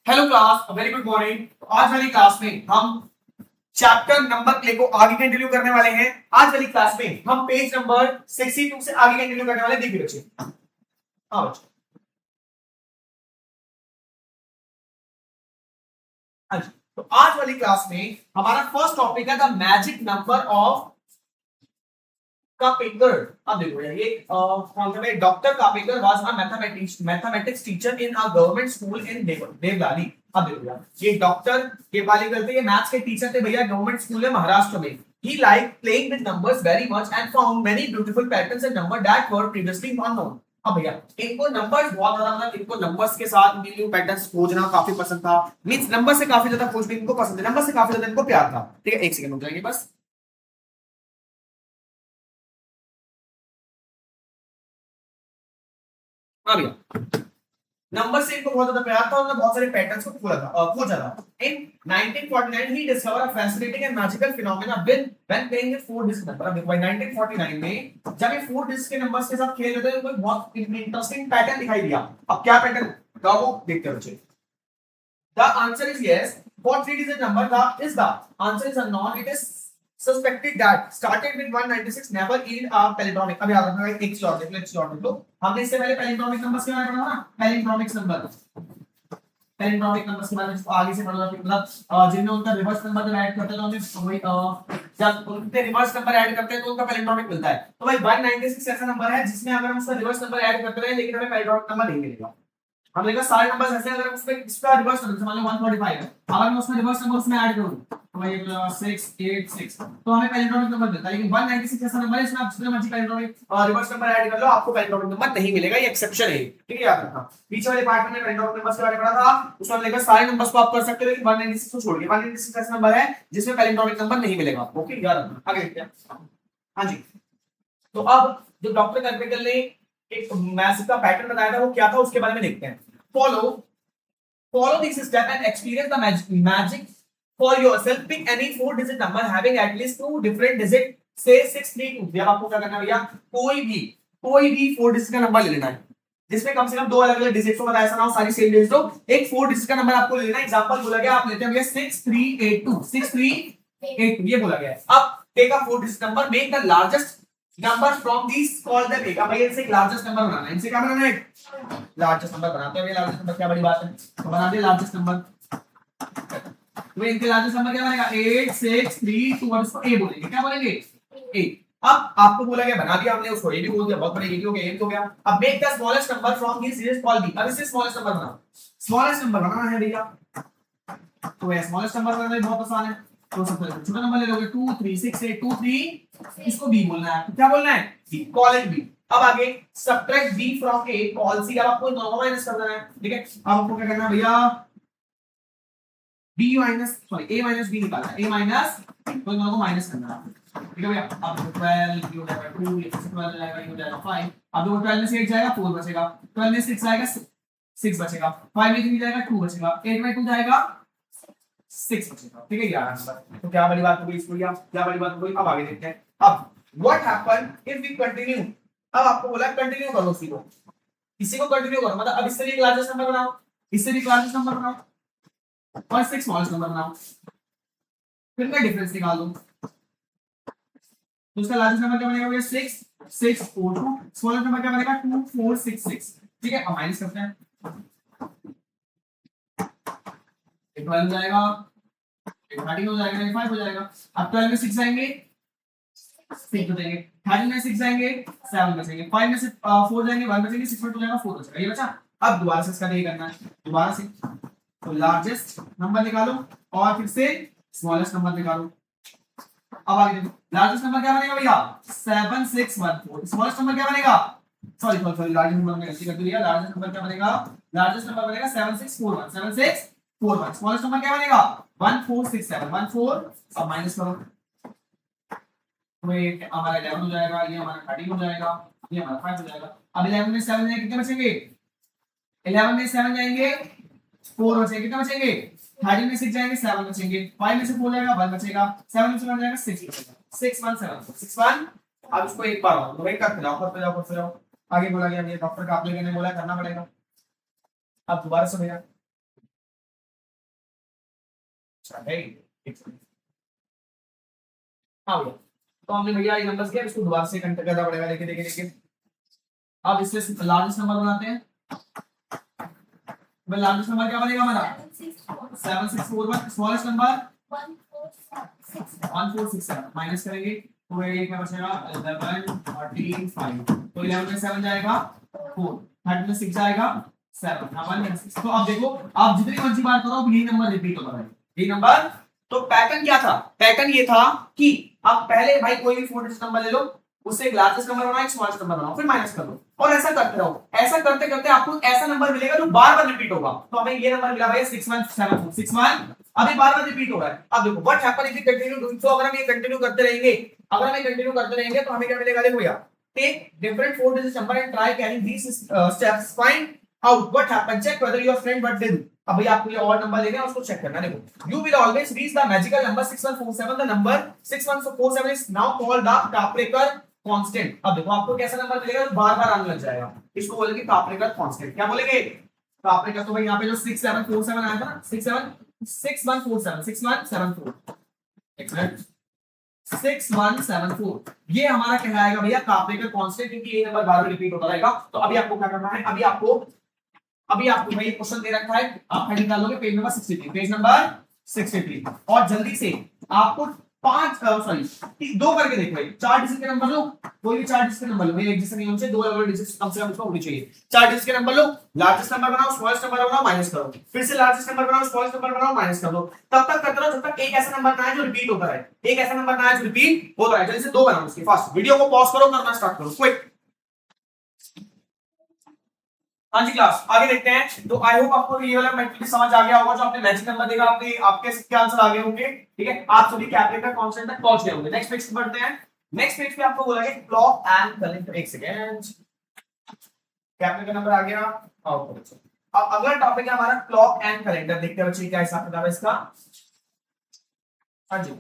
Hello class, very good morning. आज वाली class में हम चैप्टर नंबर प्ले को आगे कंटिन्यू करने वाले हैं। आज वाली क्लास में हम पेज नंबर 62 से आगे कंटिन्यू करने वाले हैं। देखिए बच्चे, हाँ बच्चे, हाँ जी। तो आज वाली क्लास में हमारा फर्स्ट टॉपिक है the magic number of Carpenter। अब देखो यार, ये कौन सा है? Doctor carpenter was a mathematics teacher in a government school in Deolali. अब देखो यार, ये डॉक्टर के वाले करते, ये मैथ्स के टीचर थे भैया, गवर्नमेंट स्कूल है महाराष्ट्र में। He liked playing with numbers very much and found many beautiful patterns in number that were previously unknown। अब भैया, इनको नंबर्स बहुत ज्यादा, मतलब इनको नंबर्स के साथ न्यू न्यू पैटर्न्स खोजना काफी पसंद था। मींस नंबर से काफी ज्यादा खोजना इनको पसंद है, नंबर से काफी ज्यादा इनको प्यार था। ठीक है, एक सेकंड हो जाएगी बस। हाँ भैया, नंबर से इनको बहुत ज्यादा प्यार था, उन्होंने बहुत सारे पैटर्न्स को खोजा था। इन 1949 ही discover a fascinating and magical phenomena when playing with four digit number. अब देखो भाई, 1949 में जब ये फोर डिजिट के नंबर्स के साथ खेल रहे थे, उनको बहुत इंटरेस्टिंग पैटर्न दिखाई दिया। अब क्या पैटर्न था वो देखते हैं बच्चे। The answer is yes. For three-digit number, the answer is unknown. It is suspected that started with 196 never yield a palindromic। अब याद रखना, एक चीज और देख लो, एक चीज और देख लो। हमने इससे पहले पैलिंड्रोमिक नंबर्स के बारे में पढ़ा ना, पैलिंड्रोमिक नंबर, पैलिंड्रोमिक नंबर्स के बारे में आगे से पढ़ा। मतलब जिनमें उनका रिवर्स नंबर जब ऐड करते हैं तो हमें वही जब उनके रिवर्स नंबर ऐड करते हैं तो उनका पैलिंड्रोमिक मिलता है। तो भाई 196 ऐसा नंबर है जिसमें अगर हम उसका रिवर्स नंबर ऐड करते रहे लेकिन हमें पैलिंड्रोमिक नंबर नहीं मिलेगा। हमने कहा सारे नंबर्स ऐसे हैं, अगर उसमें इसका रिवर्स नंबर मान लो 145 है, अगर मैं उसमें रिवर्स नंबर उसमें ऐड करूं तो भाई 686 तो हमें पैलिंड्रोमिक नंबर मिलता है। लेकिन 196 ऐसा नंबर है इसमें आप जितने मर्जी पैलिंड्रोमिक रिवर्स नंबर ऐड कर लो, आपको पैलिंड्रोमिक नंबर नहीं मिलेगा। ये एक्सेप्शन है, ठीक है, याद रखना। पीछे वाले पार्ट में पैलिंड्रोमिक नंबर्स के बारे में पढ़ा था, उसमें हमने कहा सारे नंबर्स को आप कर सकते हो लेकिन 196 को छोड़ के। 196 ऐसा नंबर है जिसमें पैलिंड्रोमिक नंबर नहीं मिलेगा। ओके, याद रखना। आगे देखते हैं। हाँ जी, तो अब जो डॉक्टर कार्पेंटर ने एक मैथ का पैटर्न बताया था वो क्या था उसके बारे में देखते हैं। Follow follow this step and experience the magic for yourself. Pick any four-digit number having at least two different digits. Say 632। अब आपको क्या करना है भैया, कोई भी फोर डिजिट का नंबर ले लेना है जिसमें कम से कम दो अलग अलग डिजिट हो। ऐसा ना हो सारी सेम डिजिट हो, एक फोर डिजिट का नंबर आपको ले लेना है। एग्जांपल बोला गया, आप लेते हैं भैया 6382 ये बोला गया है। अब take a four digit number, make the largest number from these, call the take. अब भैया इनसे एक लार्जेस्ट नंबर बनाना है, इनसे क्या बनाना है, लार्जेस्ट नंबर बनाते हैं। लार्जेस्ट नंबर क्या बड़ी बात है, तो बना दे लार्जेस्ट नंबर। तो इनके लार्जेस्ट नंबर क्या बनेगा, 8632 और इसको ए बोलेंगे। क्या बोलेंगे, ए। अब आपको बोला गया, बना दिया हमने, उसको ए भी बोल दिया, बहुत बड़े ए भी हो गया, ए हो गया। अब make the smallest number from this series, call B. अब इससे स्मॉलेस्ट नंबर बनाओ, स्मॉलेस्ट नंबर बनाना है भैया। तो ये स्मॉलेस्ट नंबर बनाना बहुत आसान है। तो सबसे छोटा नंबर ले लोगे 23682 इसको बी बोलना है। तो क्या बोलना है, बी, कॉल इट बी। अब आगे subtract B from A, call C. अब आपको दोनों को माइनस कर देना है, ठीक है। अब आपको क्या करना है भैया, बी माइनस सॉरी ए माइनस बी निकालना है, ए माइनस, तो दोनों को माइनस करना है, ठीक है भैया। अब 12 ये हो जाएगा 2, ये 12 जाएगा, ये हो जाएगा 5। अब देखो 12 में से 8 जाएगा 4 बचेगा, 12 में 6 जाएगा 6 बचेगा, 5 में 3 जाएगा 2 बचेगा, 8 में 2 जाएगा 6 बचेगा, ठीक है, 11 नंबर। तो क्या बड़ी बात हो गई इसको, क्या बड़ी बात हो गई। अब आगे देखते हैं। अब what happen if we continue. अब आपको बोला कंटिन्यू करो इसी को कंटिन्यू करो, मतलब अब इससे भी लार्जेस्ट नंबर बनाओ, इससे भी लार्जेस्ट नंबर बनाओ और इससे स्मॉलेस्ट नंबर बनाओ, फिर का डिफरेंस निकाल दो। तो इसका लार्जेस्ट नंबर क्या बनेगा भैया, 6642, स्मॉलेस्ट नंबर क्या बनेगा 2466, ठीक है। अब माइनस करते हैं, 12 जाएगा, 13 हो जाएगा, 5 हो जाएगा। अब 12 में 6 आएंगे 6 हो जाएंगे, 13 में 6 जाएंगे 7 बचेंगे, 5 में से 4 जाएंगे 1 बचेंगे, 6 में 2 जाएगा 4 बचेगा, ये बचा। अब दोबारा से इसका नहीं करना है, दोबारा से तो लार्जेस्ट नंबर निकालो और फिर से स्मॉलेस्ट नंबर निकालो। अब आगे देखो, लार्जेस्ट नंबर क्या बनेगा भैया 7614, स्मॉलेस्ट नंबर क्या बनेगा, सॉरी लार्जेस्ट नंबर में गलती कर दी, लार्जेस्ट नंबर क्या बनेगा, लार्जेस्ट नंबर बनेगा 7641, 7641, स्मॉलेस्ट नंबर क्या बनेगा 1467, 14। अब माइनस करो तो ये हमारा 11 हो जाएगा, ये हमारा 13 हो जाएगा, ये हमारा 5 हो जाएगा। अब 11 में 7 जाएंगे कितने बचेंगे, 11 में 7 जाएंगे 4 बचेंगे, कितने बचेंगे, 13 में 6 जाएंगे 7 बचेंगे, 5 में से 4 जाएगा 1 बचेगा, 7 में से 1 जाएगा 6 बचेगा, 6171। अब इसको एक बार और वही करते जाओ। आगे बोला गया ये डॉक्टर का आपने बोला करना पड़ेगा। अब दोबारा से भैया है। हाँ भैया, तो हमने भैया ये नंबर्स किया, इसको दोबारा से कंटेक्ट करना पड़ेगा। देखिए देखिए देखिए, अब इससे लार्जेस्ट नंबर बनाते हैं। लार्जेस्ट नंबर क्या बनेगा हमारा? 7641। स्मॉलेस्ट नंबर 1467 माइनस करेंगे तो ये क्या बचेगा? 11 14 5। तो 11 में 7 जाएगा 4, 30 में 6 जाएगा 7, 1 6। तो अब देखो, आप जितनी मर्जी बार करो अब यही नंबर रिपीट होता है, यही नंबर। तो पैटर्न क्या था? पैटर्न ये था कि आप पहले भाई कोई भी 4 डिजिट नंबर ले लो, उससे एक लार्जेस्ट नंबर बनाओ, एक स्मॉलेस्ट नंबर बनाओ, फिर माइनस कर लो, और ऐसा करते रहो। ऐसा करते करते आपको ऐसा नंबर मिलेगा जो बार बार रिपीट होगा। तो हमें ये नंबर मिला भाई 6174। अभी बार बार रिपीट हो रहा है। अब देखो what happen if we continue doing so. अगर हम ये कंटिन्यू करते रहेंगे, अगर हम ये कंटिन्यू करते रहेंगे तो हमें क्या मिलेगा? देखो भैया, take different 4 digit number and try carrying these steps, find out what happen, check whether your friend what they do. अब भैया आपको ये और नंबर लेना है, उसको चेक करना है। देखो, you will always reach the magical number 6147. The number 6147 is now called the Kapreker constant. अब देखो आपको कैसा नंबर मिलेगा जो बार बार आने लग जाएगा, इसको बोलेंगे काप्रेकर कांस्टेंट। क्या बोलेंगे? काप्रेकर। तो भाई यहाँ पे जो 6747 आया था ना, 6174 6174, ये हमारा कहलाएगा भैया काप्रेकर कांस्टेंट, क्योंकि ये नंबर बार बार रिपीट होता रहेगा। तो अभी आपको क्या करना है? अभी आपको भाई क्वेश्चन दे रखा है, आप हेडिंग डालोगे पेज नंबर 63, पेज नंबर 63, और जल्दी से आपको 2 करके देखो भाई। 4 डिजिट के नंबर लो, कोई भी 4 डिजिट के नंबर लो, एक जैसे नहीं होने चाहिए, 2 अलग डिजिट कम से कम इसमें होनी चाहिए। 4 डिजिट के नंबर लो, लार्जेस्ट नंबर बनाओ, स्मॉलेस्ट नंबर बनाओ, माइनस करो, फिर से लार्जेस्ट नंबर बनाओ, स्मॉलेस्ट नंबर बनाओ, माइनस कर दो। तब तक करते रहो जब तक एक ऐसा नंबर ना आए जो रिपीट होता है, एक ऐसा नंबर ना आए जो रिपीट होता है। जल्दी से 2 बनाओ उसके फास्ट। वीडियो को पॉज करो, करना स्टार्ट करो क्विक। हाँ जी क्लास, आगे देखते हैं। तो आई होप आपको ये वाला मैथमेटिक्स समझ आ गया होगा। जो आपने मैजिक नंबर देखा, आपने आपके क्या आंसर आ गए होंगे। ठीक है, आप सभी कैलकुलेटर कांस्टेंट तक पहुंच गए होंगे। नेक्स्ट पेज पे बढ़ते हैं। नेक्स्ट पेज पे आपको बोला गया क्लॉक एंड कैलेंडर। एक सेकंड, कैलकुलेटर नंबर आ गया। अब अगला टॉपिक है हमारा क्लॉक एंड कैलेंडर। देखते हैं बच्चे क्या हिसाब किताब है इसका। हाँ जी,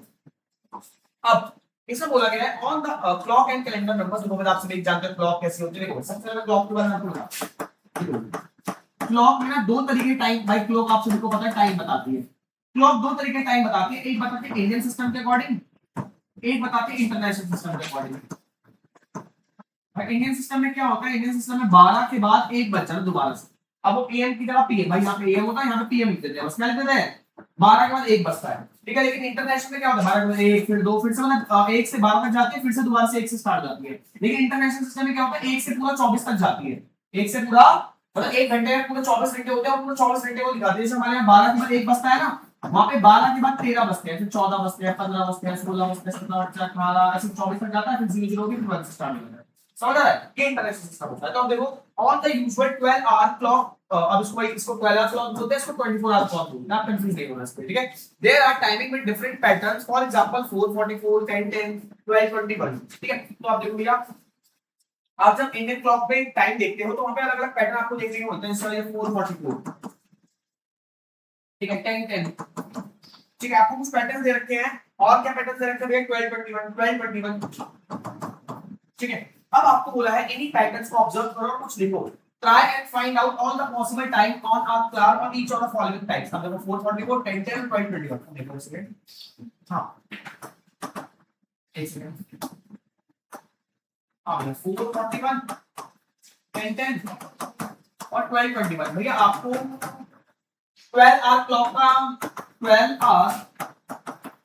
अब इसमें बोला गया है on the clock and calendar numbers. देखो आप सभी जानते हैं क्लॉक कैसी होती है। देखो सबसे पहले क्लॉक के बारे में आपको क्लॉक में ना 2 तरीके टाइम, भाई क्लॉक आप सभी को पता है टाइम बताती है। क्लॉक 2 तरीके टाइम बताती है, एक बताती है इंडियन सिस्टम के अकॉर्डिंग, एक बताती है इंटरनेशनल सिस्टम के अकॉर्डिंग। भाई इंडियन सिस्टम में क्या होता है? इंडियन सिस्टम में 12 के बाद 1 बचा ना दोबारा से। अब वो एएम की जगह पीएम, भाई यहाँ पे एएम होता है, यहाँ पे पीएम लिख देते हैं, बस क्या लिख देते हैं? 12 के बाद 1 बचता है। ठीक है, लेकिन इंटरनेशनल में क्या होता है? 12 के बाद 1, फिर 2, फिर से मतलब 1 से 12 तक जाती है, फिर से दोबारा से 1 से स्टार्ट जाती है। लेकिन इंटरनेशनल सिस्टम में क्या होता है? 1 से पूरा 24 तक जाती है। 1 से पूरा मतलब 1 घंटे में पूरे 24 घंटे होते हैं, और पूरे 24 घंटे को दिखाते हैं। जैसे हमारे यहाँ 12 के बाद 1 बचता है ना, वहां पे 12 के बाद 13 बचते हैं, फिर 14 बचते हैं, 15 बचते हैं, 16 बचते हैं, 17 बचते हैं, 18 ऐसे 24 तक जाता है, फिर 0 0 की फिर 1 से स्टार्ट होता है। समझ आ रहा है? ये इंटरनेशनल सिस्टम होता है। तो हम देखो on the usual 12 hour clock, अब इसको 12 आवर क्लॉक बोलते हैं, इसको 24 आवर क्लॉक बोलते हैं। आप कंफ्यूज नहीं होना इस पे। ठीक है, there are timing with different patterns, for example 4:44, 10:10, 12:21। ठीक है, तो आप देखो भैया, आप जब इंडियन क्लॉक पे टाइम देखते हो तो वहां पे अलग अलग पैटर्न आपको देखने को मिलते हैं। जैसे 4:44, ठीक है, 10:10, ठीक है, आपको कुछ पैटर्न दे रखे हैं। और क्या पैटर्न दे रखे हैं? 12:21, 12:21। ठीक है, अब आपको बोला है इन्हीं पैटर्न्स को ऑब्जर्व करो और कुछ लिखो। Try and find out all the possible time on a clock on each of the following times. अब देखो 4:44, 10:10, 12:21। देखो इसे, हां एक सेकंड, हां 4:41, 10:10 और 12:21। भैया आपको 12 आवर क्लॉक का 12 आवर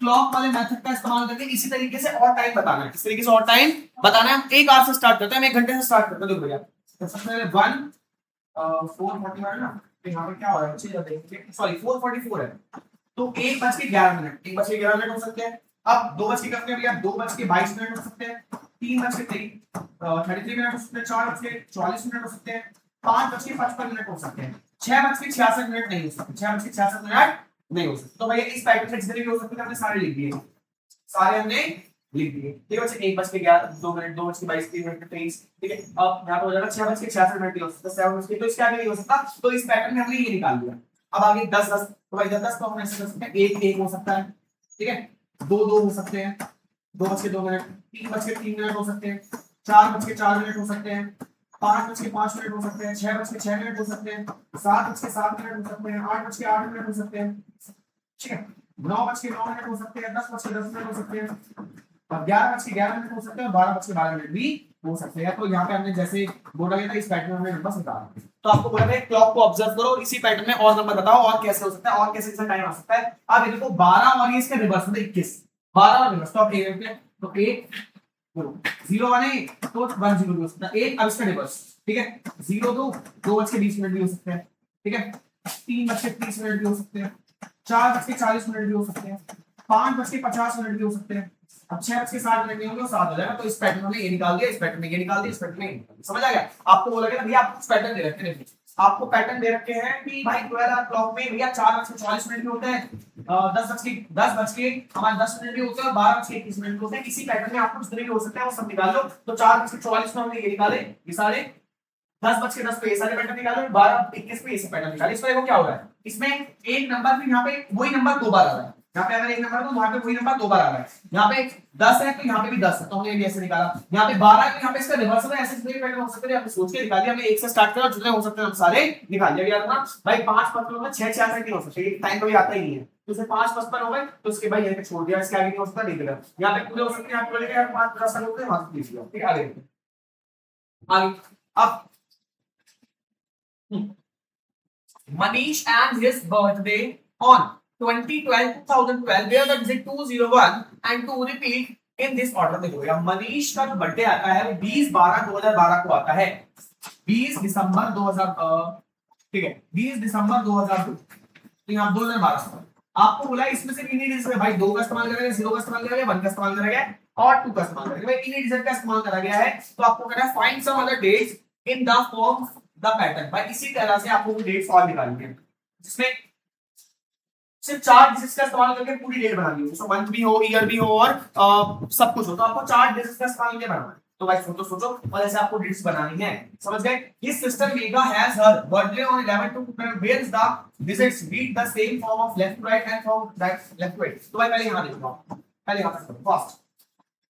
क्लॉक वाले मेथड का इस्तेमाल करके इसी तरीके से और टाइम बताना है। इस तरीके से और टाइम बताना है। हम 1 आवर से स्टार्ट करते हैं, हम 1 घंटे से स्टार्ट करते हैं। देखो भैया, सबसे पहले 4:41 ना, तो यहाँ पे क्या हो रहा है? चीज देखिए, सॉरी 4:44 है, तो 1:11, 1:11 हो सकते हैं। अब 2 बज के कितने भैया? 2:22 हो सकते हैं, 3:33 मिनट हो सकते हैं, 4:44 हो सकते हैं, 5:55 हो सकते हैं, 6:66 नहीं हो सकते, 6:66 नहीं हो सकते। तो भैया इस पैटर्न में जितने भी हो सकते हैं हमने सारे लिख दिए, सारे हमने लिख दिए। ठीक है बच्चे, 1:11, 2 मिनट, 2:22, 3:23। ठीक है, अब यहाँ पे हो जाएगा 6:66 हो सकता है, 7 बजे, तो इसका नहीं हो सकता। तो इस पैटर्न में हमने ये निकाल लिया। अब आगे 10:10, तो भाई 10:10 तो हम ऐसे कर सकते हैं, 1:1 हो सकता है। ठीक है, 2:2 हो सकते हैं, 2:02, 3:03 हो सकते हैं, 4:04 हो सकते हैं, 5:05 हो सकते हैं, 6:06 हो सकते हैं, 7:07 हो सकते हैं, 8:08 हो सकते हैं। ठीक है, 9:09 हो सकते हैं, 10:10 हो सकते हैं, और 11:11 हो सकते हैं, 12:12 भी हो सकते हैं। तो यहाँ पे हमने जैसे बोला गया था इस पैटर्न में नंबर निकाला, तो आपको बोला गया क्लॉक को ऑब्जर्व करो, इसी पैटर्न में और नंबर बताओ और कैसे हो सकता है और कैसे इसका टाइम आ सकता है। अब ये देखो 12 और ये इसका रिवर्स मतलब 21, 12 और रिवर्स, तो अब तो 8 0 1 तो 1 0 भी हो सकता है, 1 अब इसका रिवर्स, ठीक है, 0 2 2:20 भी हो सकते हैं, ठीक है, 3:30 भी हो सकते हैं, 4:40 भी हो सकते हैं, 5:50 भी हो सकते हैं, अब 6:60 नहीं होंगे, 7 हो जाएगा। तो इस पैटर्न में ये निकाल दिया, इस पैटर्न में ये निकाल दिया, इस पैटर्न में ये निकाल दिया, समझ आ गया। आपको बोला गया भैया आपको पैटर्न दे रखे हैं, आपको पैटर्न दे रखे हैं कि भाई 12 आवर क्लॉक में भैया 4:40 भी होते हैं, 10 के हमारे 10 भी होते हैं, और 12:21 भी होते हैं। इसी पैटर्न में आपको इस तरह भी हो सकता है, वो सब निकाल लो। तो 4:44 में हमने ये निकाले, ये सारे 10:10 पे ये सारे पैटर्न निकालो, 12:21 पे ये सब पैटर्न निकाले। इसमें देखो क्या हो रहा है, इसमें एक नंबर भी यहाँ पे वही नंबर 2 बार आ रहा है, यहाँ पे अगर एक नंबर तो वहां पे वही नंबर 2 बार आ रहा है, यहाँ पे 10 है तो यहाँ पे भी 10 है, तो हमने ये ऐसे निकाला, यहाँ पे 12 है तो यहाँ पे इसका रिवर्स है, ऐसे जितने भी पैटर्न हो सकते हैं हमने सोच के निकाल दिया, हमने 1 से स्टार्ट करा, जितने हो सकते हैं हम सारे निकाल दिया। याद रखना भाई 5 पत्तों में 6 66 नहीं हो सकते, ये टाइम कभी आता ही नहीं है, तो उसे 5 55 हो गए तो उसके भाई यहीं पे छोड़ दिया, इसके आगे नहीं हो सकता, नहीं दिया। यहाँ पे पूरे हो सकते हैं, यहाँ पे बोलेगा यार 5 10 होते हैं, वहां से लिख दिया, ठीक है। आगे आगे अब Manish and his birthday on 2012 where the digit 201 and 2 repeat in this order। देखो यार मनीष का जो बर्थडे आता है वो 20/12/2012 को आता है, 20 दिसंबर 2000, ठीक है 20 दिसंबर 2002, तो यहाँ 2012। आपको बोला इसमें से कितनी डिजिट है भाई, 2 का इस्तेमाल करेंगे, 0 का इस्तेमाल करेंगे, 1 का इस्तेमाल करेंगे और 2 का इस्तेमाल करेंगे। भाई कितनी डिजिट का इस्तेमाल करा गया है, तो आपको कहना है find some other dates in the form the pattern. भाई इसी तरह से आपको वो डेट्स और निकालनी है जिसमें सिर्फ 4 डिजिट्स का इस्तेमाल करके पूरी डेट बनानी है, उसमें मंथ भी हो, ईयर भी हो और सब कुछ हो, तो आपको 4 डिजिट्स का इस्तेमाल करके बनाना है। तो भाई सोचो सोचो और ऐसे आपको डेट्स बनानी है, समझ गए। This system mega has her birthday on 11 to 12 where is the digits read the same form of left to right and from right left to right। तो भाई पहले यहां देखो, पहले यहां तक फास्ट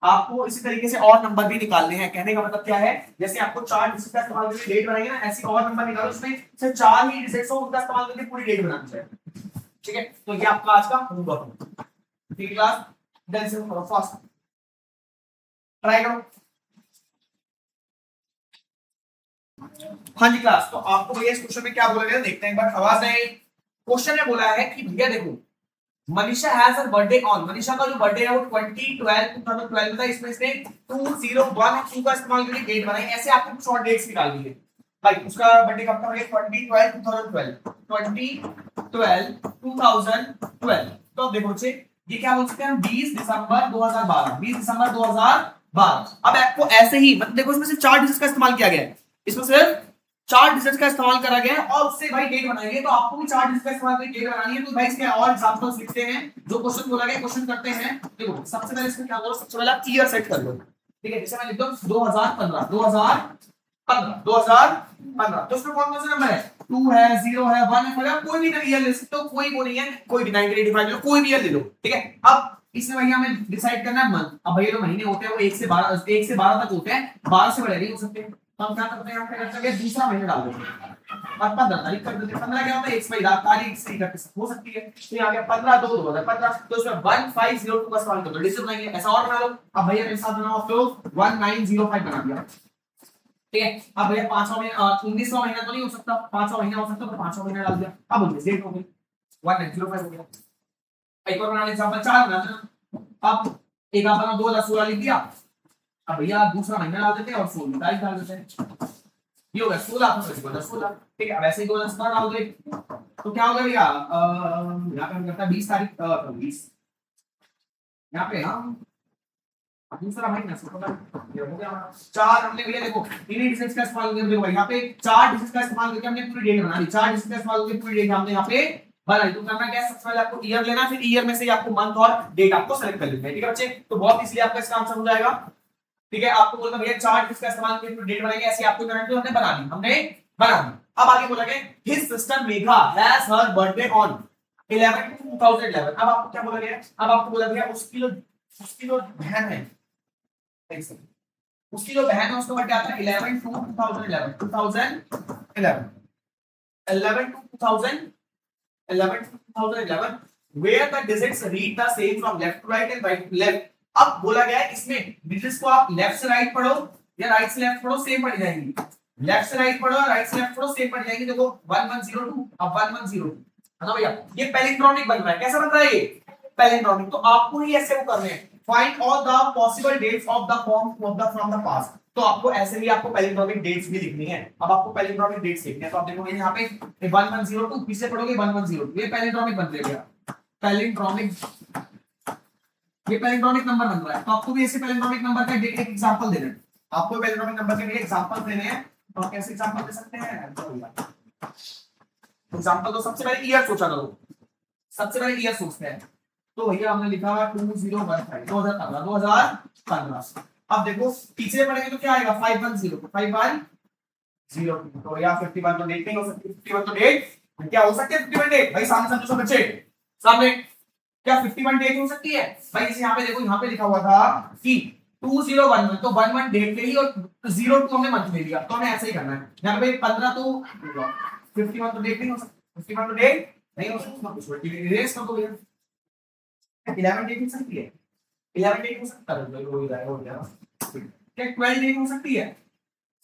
आपको इसी तरीके से और नंबर भी निकालने हैं। कहने का मतलब क्या है, जैसे आपको 4 डिजिट का इस्तेमाल करके डेट बनाएंगे ना, ऐसे और नंबर निकालो उसमें सिर्फ 4 ही डिजिट्स हो उनका इस्तेमाल करके पूरी डेट बनानी है, ठीक है। तो ये आपका आज का होमवर्क, ठीक है क्लास, जल्दी से करो फास्ट, ट्राई करो। हाँ जी क्लास, तो आपको भैया इस क्वेश्चन में क्या बोला गया देखते हैं एक बार, आवाज नहीं। क्वेश्चन में बोला है कि भैया देखो Manisha has her birthday on, Manisha का जो बर्थडे है वो 2012 था, इसमें इसने 201 2 का इस्तेमाल करके डेट बनाई, ऐसे आपको कुछ और डेट्स निकालनी है। भाई उसका बर्थडे कब था, 2012 तो अब देखो बच्चे ये क्या बोल सकते हैं, 20 दिसंबर 2012, 20 दिसंबर 2012। अब आपको ऐसे ही मतलब देखो इसमें सिर्फ 4 डिजिट का इस्तेमाल किया गया है, इसमें सिर्फ 4 डिजिट का इस्तेमाल करा गया है और उससे भाई डेट बनाएंगे, तो आपको भी 4 डिजिट का इस्तेमाल करके डेट बनानी है। तो भाई इसके और एग्जांपल्स लिखते हैं, जो क्वेश्चन बोला गया क्वेश्चन करते हैं। देखो सबसे पहले इसमें क्या करो, सबसे पहले आप ईयर सेट कर लो, ठीक है। जैसे मैं लिख दूं 2015 तो उसमें कौन कौन से नंबर है, 2 है, 0 है, 1 है, मतलब कोई भी ईयर ले सकते हो, कोई वो नहीं है, कोई भी 1985 ले लो, कोई भी ईयर ले लो, ठीक है। अब इसमें भैया हमें डिसाइड करना है मंथ। अब भैया जो महीने होते हैं वो 1 से 12 तक होते हैं, 12 से बड़े नहीं हो सकते। तो हम क्या करते हैं, यहाँ पे करते हैं दूसरा महीना डाल देते हैं और 15 तारीख कर देते हैं। 15 क्या होता है, 1 से रात तारीख से इकट्ठे हो सकती है, तो यहाँ पे 15/2/2015, तो उसमें 1502 का इस्तेमाल कर दो, डिजिट बनाएंगे, ऐसा और बना लो। अब भैया मेरे साथ बनाओ आप लोग, 1905 बना दिया, ठीक है। अब भैया 5वां महीना 19वां महीना तो नहीं हो सकता, 5वां महीना हो सकता, तो 5वां महीना डाल दिया। अब 19 डेट हो गई, 1905 हो गया। एक और बना ले एग्जांपल 4 बना देना। अब एक आप बना 2016 लिख दिया। अब भैया दूसरा महीना डाल देते हैं और 16 तारीख डाल देते हैं, ये हो गया 16 ठीक है। अब ऐसे ही 2017 डाल दे तो क्या होगा भैया, यहाँ पे हम करता है 20 तारीख 20 यहाँ पे हम दूसरा महीना ये हो गया 4। हमने भैया देखो इन्हीं डिजिट्स का इस्तेमाल करके देखो यहाँ पे 4 डिजिट का इस्तेमाल करके हमने पूरी डेट बना ली, 4 डिजिट का इस्तेमाल करके पूरी डेट हमने यहाँ पे बनाई। तो करना क्या है, सबसे पहले आपको ईयर लेना, फिर ईयर में से आपको मंथ और डेट आपको सेलेक्ट कर लेना है, ठीक है बच्चे। तो बहुत इसलिए आपका इसका आंसर हो जाएगा, ठीक है। आपको बोलना भैया 4 डिजिट का इस्तेमाल करके डेट बनाएंगे, ऐसे आपको करना है, हमने बना दी। अब आगे बोला गया his sister Megha has her birthday on 11/2/2011। अब आपको क्या बोला गया, अब आपको बोला गया उसकी जो बहन है, उसकी जो बहन है उसका बर्थडे आता है 11/2/2011 11/2/2011 where the digits read the same from left to right and right to left. अब बोला गया है इसमें डिजिट्स को आप लेफ्ट से राइट पढ़ो या राइट से लेफ्ट पढ़ो, सेम पढ़ जाएंगी। लेफ्ट से राइट पढ़ो, राइट से लेफ्ट पढ़ो, सेम पढ़ जाएंगी। देखो 1102 अब 1102 है ना भैया, ये पैलिंड्रोमिक बन रहा है। कैसा बन रहा है ये? पैलिंड्रोमिक। तो आपको ही ऐसे वो करने हैं, find all the possible dates of the form of the from the past. तो आपको ऐसे भी आपको पैलिंड्रोमिक डेट्स भी लिखनी है। अब आपको पैलिंड्रोमिक डेट्स लिखनी है, तो आप देखोगे यहाँ पे 1102 पीछे पढ़ोगे 1102, ये पैलिंड्रोमिक बन गया। पैलिंड्रोमिक, ये पैलिंड्रोमिक नंबर बन रहा है। तो आपको भी ऐसे पैलिंड्रोमिक नंबर का एक एग्जांपल देना है। आपको पैलिंड्रोमिक नंबर के लिए एग्जांपल देने हैं, तो कैसे एग्जांपल दे सकते हैं? एग्जांपल तो सबसे पहले ईयर सोचा करो, सबसे पहले ईयर सोचते हैं। तो भैया हमने लिखा हुआ 2015 2015। अब देखो पीछे पढ़ेंगे तो क्या आएगा? 510 तो या 51 तो डेट नहीं हो सकती। 51 तो डेट क्या हो सकती है? 51 डेट भाई सामने समझो सब बच्चे, सामने क्या 51 डेट हो सकती है भाई? जैसे यहाँ पे देखो, यहाँ पे लिखा हुआ था कि 2011 तो 11 डेट ले ली और 02 हमने मंथ ले लिया, तो हमें ऐसे ही करना है। यहाँ पे 15 तो 51 तो डेट नहीं हो सकती, 51 तो डेट नहीं हो सकती, इरेज कर दो भैया। 11 डेट हो सकती है, 11 डेट हो सकता है, हो गया क्या 12 डेट हो सकती है?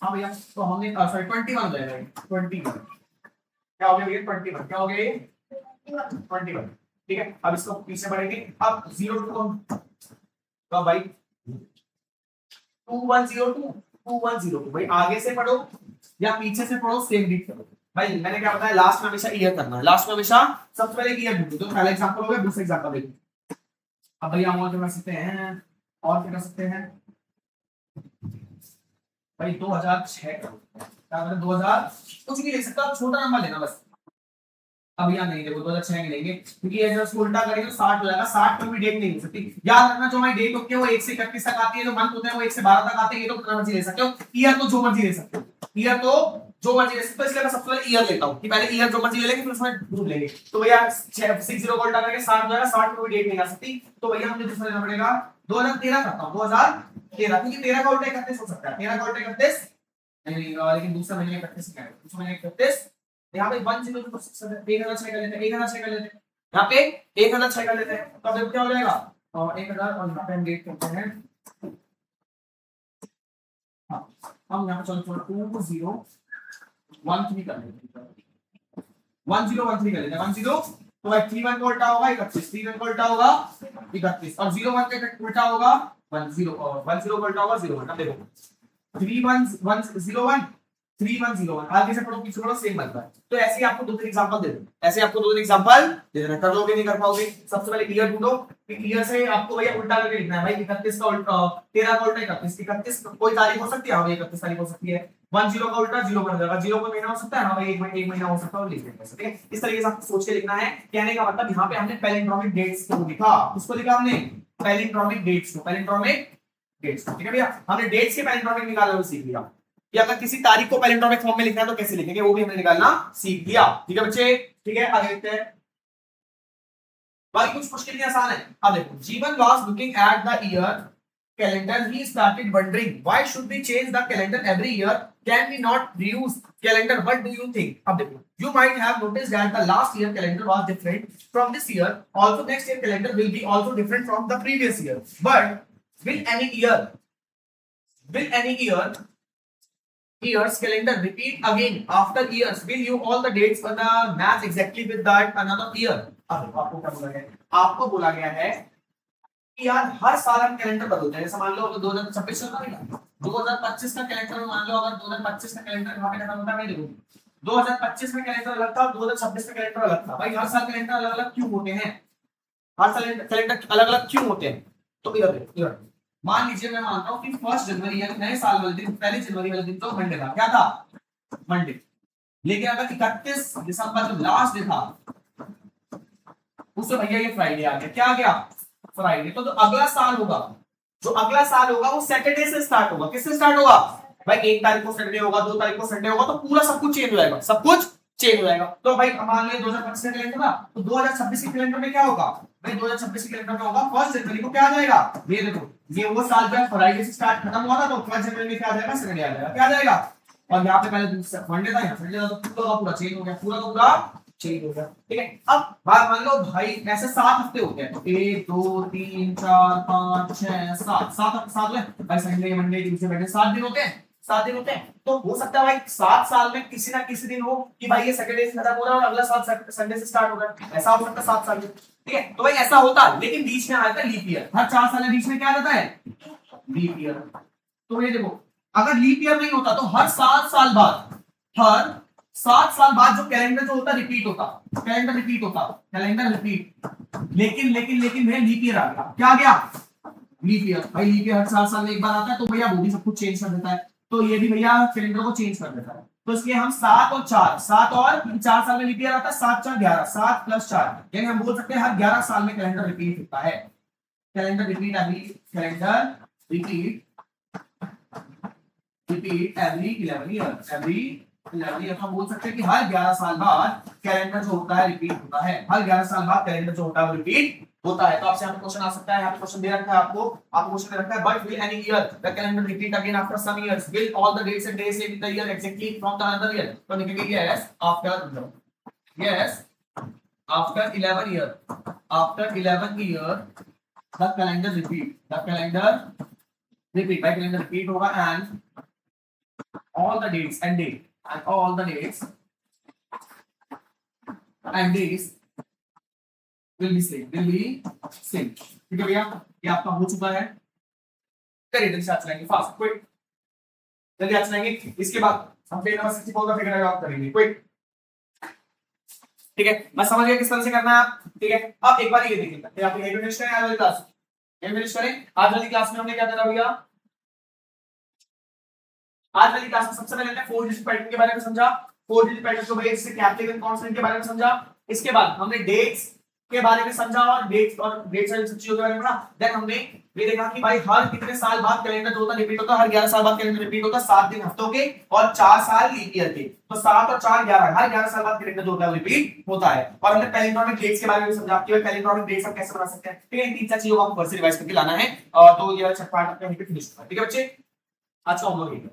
हाँ भैया, तो हमने सॉरी 21 ले रहे हैं, 21 क्या हो गया भैया? 21 क्या हो गया? 21 ठीक है। अब इसको पीछे बढ़ेंगे, अब 02 तो भाई 2102 भाई आगे से पढ़ो या पीछे से पढ़ो, सेम रीड करो। भाई मैंने क्या बताया, लास्ट में हमेशा ईयर करना है, लास्ट में हमेशा सबसे पहले ईयर ढूंढो। तो पहला एग्जांपल हो गया, दूसरा एग्जांपल देखो। अब भैया हम और क्या कर सकते हैं, और क्या कर सकते हैं भाई? 2006 क्या मतलब 2000 कुछ भी ले सकता, छोटा नंबर लेना बस। अब यहाँ नहीं देखो 2006 में लेंगे, क्योंकि ये जब उल्टा करेंगे तो 60 हो जाएगा। 60 पर भी डेट नहीं हो सकती। याद रखना जो हमारी डेट होती है वो 1 से 31 तक आती है, जो मंथ होते हैं वो 1 से 12 तक आते हैं। ये तो कितना मर्जी ले सकते हो, ईयर तो जो मर्जी ले सकते हो, ईयर तो जो मर्जी ले सकते हो। इसलिए मैं सबसे पहले ईयर लेता हूँ कि पहले ईयर जो मर्जी ले लेंगे फिर उसमें ढूंढ लेंगे। तो भैया 60 को उल्टा करके 60 हो जाएगा, 60 पर भी डेट नहीं आ सकती। तो भैया हमें दूसरा लेना पड़ेगा 2013 करता हूँ, 2013 क्योंकि 13 का उल्टा 31 हो सकता है। 13 का उल्टा 31 नहीं, लेकिन दूसरा महीने 31 क्या है, दूसरा महीने 31। यहाँ पे 1006 कर लेते हैं, 1006 कर लेते हैं, यहाँ पे 1006 कर लेते हैं। तो अब क्या हो जाएगा? और 1000 और यहाँ पे हम डेट करते हैं। हाँ हम यहाँ पे चलो 2013 कर लेते हैं, 1013 कर लेते हैं। 10 तो भाई 31 का उल्टा होगा 31, 31 का उल्टा होगा 31 और 01 का उल्टा होगा 10 और 10 का उल्टा होगा 01। अब देखो 3101 3101 आगे से पढ़ो पीछे पढ़ो सेम बनता है। तो ऐसे ही आपको दो तीन एग्जांपल दे दो, ऐसे आपको दो तीन एग्जांपल दे देना, कर लोगे नहीं कर पाओगे। सबसे पहले ईयर ढूंढो, ईयर से आपको भैया उल्टा करके लिखना है भाई। 31 का उल्टा 13 का उल्टा 31, 31 कोई तारीख हो सकती है, हाँ भाई 31 तारीख हो सकती है। 10 का उल्टा 0 बन जाएगा, 0 का महीना हो सकता है, हाँ भाई एक महीना हो सकता है, लिख देंगे। ठीक है, इस तरीके से आपको सोच के लिखना है। कहने का मतलब यहाँ पे हमने पैलिंड्रोमिक डेट्स को लिखा, उसको लिखा हमने पैलिंड्रोमिक डेट्स को, पैलिंड्रोमिक डेट्स। ठीक है भैया, हमने डेट्स के पैलिंड्रोमिक निकालना सीख लिया कि अगर किसी तारीख को पैलिंड्रोमिक फॉर्म में लिखना है तो कैसे लिखेंगे वो भी हमने निकालना सीख लिया। ठीक है बच्चे, ठीक है आगे देखते हैं। बाकी कुछ मुश्किल नहीं, आसान है। अब देखो, Jeevan was looking at the year calendar, he started wondering why should we change the calendar every year, can we not reuse calendar, what do you think? अब देखो, you might have noticed that the last year calendar was different from this year, also next year calendar will be also different from the previous year, but will any year's calendar repeat again after years? Will you all the dates on the match exactly with that another year? अब आपको क्या बोला गया है? आपको बोला गया है कि यार हर साल हम कैलेंडर बदलते हैं। जैसे मान लो 2026 चल रहा है, 2025 का कैलेंडर मान लो, अगर 2025 का कैलेंडर यहाँ पे खत्म होता है, देखो 2025 में कैलेंडर अलग था, 2026 में कैलेंडर अलग था। भाई हर साल कैलेंडर अलग अलग क्यों होते हैं? हर साल कैलेंडर अलग अलग क्यों होते हैं? तो इधर मान लीजिए मैं मानता हूँ कि 1 जनवरी यानी नए साल वाले दिन, पहले जनवरी वाले दिन तो मंडे था, क्या था? मंडे। लेकिन अगर 31 दिसंबर जो लास्ट डे था उससे भैया ये फ्राइडे आ गया, क्या आ गया? फ्राइडे। तो जो अगला साल होगा, जो अगला साल होगा वो सैटरडे से स्टार्ट होगा। किससे स्टार्ट होगा भाई? 1 तारीख को सैटरडे होगा, 2 तारीख को संडे होगा, तो पूरा सब कुछ चेंज हो जाएगा, सब कुछ चेंज हो जाएगा। तो भाई मान लिया 2025 का कैलेंडर था, तो 2026 के कैलेंडर में क्या होगा भाई? 2026 के कैलेंडर में होगा 1 जनवरी को क्या आ जाएगा? ये देखो, ये वो साल जो फ्राइडे से स्टार्ट खत्म हुआ था, तो 1 जनवरी में क्या आ जाएगा? सैटरडे आ जाएगा, क्या आ जाएगा? और यहाँ पे पहले मंडे था, यहाँ संडे था, तो पूरा का पूरा चेंज हो गया, पूरा का पूरा चेंज हो गया, ठीक है। अब मान लो भाई ऐसे 7 हफ्ते हो गए, 1 2 3 4 5 6 7 7 हुए भाई, संडे मंडे ट्यूसडे वेडनेसडे 7 दिन होते हैं, 7 दिन होते हैं। तो हो सकता है भाई 7 साल में किसी ना किसी दिन हो कि भाई ये सैटरडे से खत्म हो रहा है और अगला साल संडे से स्टार्ट हो रहा है, ऐसा हो सकता है 7 साल में, ठीक है। तो भाई ऐसा होता है, लेकिन बीच में आ जाता है लीप ईयर, हर 4 साल में बीच में क्या आ जाता है, लीप ईयर। तो ये देखो, अगर लीप ईयर नहीं होता तो हर 7 साल बाद जो कैलेंडर जो होता रिपीट होता, कैलेंडर रिपीट होता, कैलेंडर रिपीट। लेकिन लेकिन लेकिन भैया लीप ईयर आ गया, क्या आ गया, लीप ईयर। भाई लीप ईयर हर 7 साल में एक बार आता है, तो भैया वो भी सब कुछ चेंज कर देता है, तो ये भी भैया कैलेंडर को चेंज कर देता है। तो इसलिए हम 7 और 4 4 साल में लीप ईयर आता है, 7 4 11, 7 + 4, यानी हम बोल सकते हैं हर 11 साल में कैलेंडर रिपीट होता है। Calendar repeat every, calendar repeat every 11 year, every 11 year. हम बोल सकते हैं कि हर 11 साल बाद कैलेंडर जो होता है रिपीट होता है, हर 11 साल बाद कैलेंडर जो होता है वो रिपीट होता है। तो आपसे यहाँ पे क्वेश्चन आ सकता है, यहाँ पे क्वेश्चन दे रखा है आपको क्वेश्चन दे रखा है, but will any year the calendar repeat again after some years, will all the dates and days in the year exactly from the another year. तो लिखेंगे yes after, yes after 11 year, after 11 year the calendar repeat, the calendar repeat, by calendar repeat होगा and all the dates and date and all the dates and days will be same, will be same। ठीक है भैया, ये आपका हो चुका है। करिए जल्दी से आज चलाएंगे, फास्ट क्विक, जल्दी आज चलाएंगे। इसके बाद हम पेज नंबर 64 का फिगर आउट करेंगे, क्विक। ठीक है, मैं समझ गया किस तरह से करना है, ठीक है। अब एक बार ये देखिए, आप ये फिनिश करें, आज वाली क्लास ये फिनिश करें। आज वाली क्लास में हमने क्या करा भैया, आज वाली क्लास में सबसे पहले हमने 4 डिजिट पैटर्न के बारे में समझा, 4 डिजिट पैटर्न को बेस से कैप्टिव कॉन्स्टेंट के बारे में समझा। इसके बाद हमने डेट्स के बारे में समझा और डेट्स वाली सब चीजों के बारे में पढ़ा। देन हमने ये देखा कि भाई हर कितने साल बाद कैलेंडर जो होता है रिपीट होता है, हर 11 साल बाद कैलेंडर रिपीट होता है, 7 दिन हफ्तों के और 4 साल लीप ईयर के। तो 7 और 4 11, हर 11 साल बाद कैलेंडर जो होता है रिपीट होता है। और हमने पैलिंड्रोमिक डेट्स के बारे में समझा कि पैलिंड्रोमिक डेट्स हम कैसे बना सकते हैं, ठीक है। इन तीन चार चीजों को आपको फिर से रिवाइज करके लाना है, तो ये वाला पार्ट आपका यहीं पे फिनिश होगा, ठीक है बच्चे। आज का होमवर्क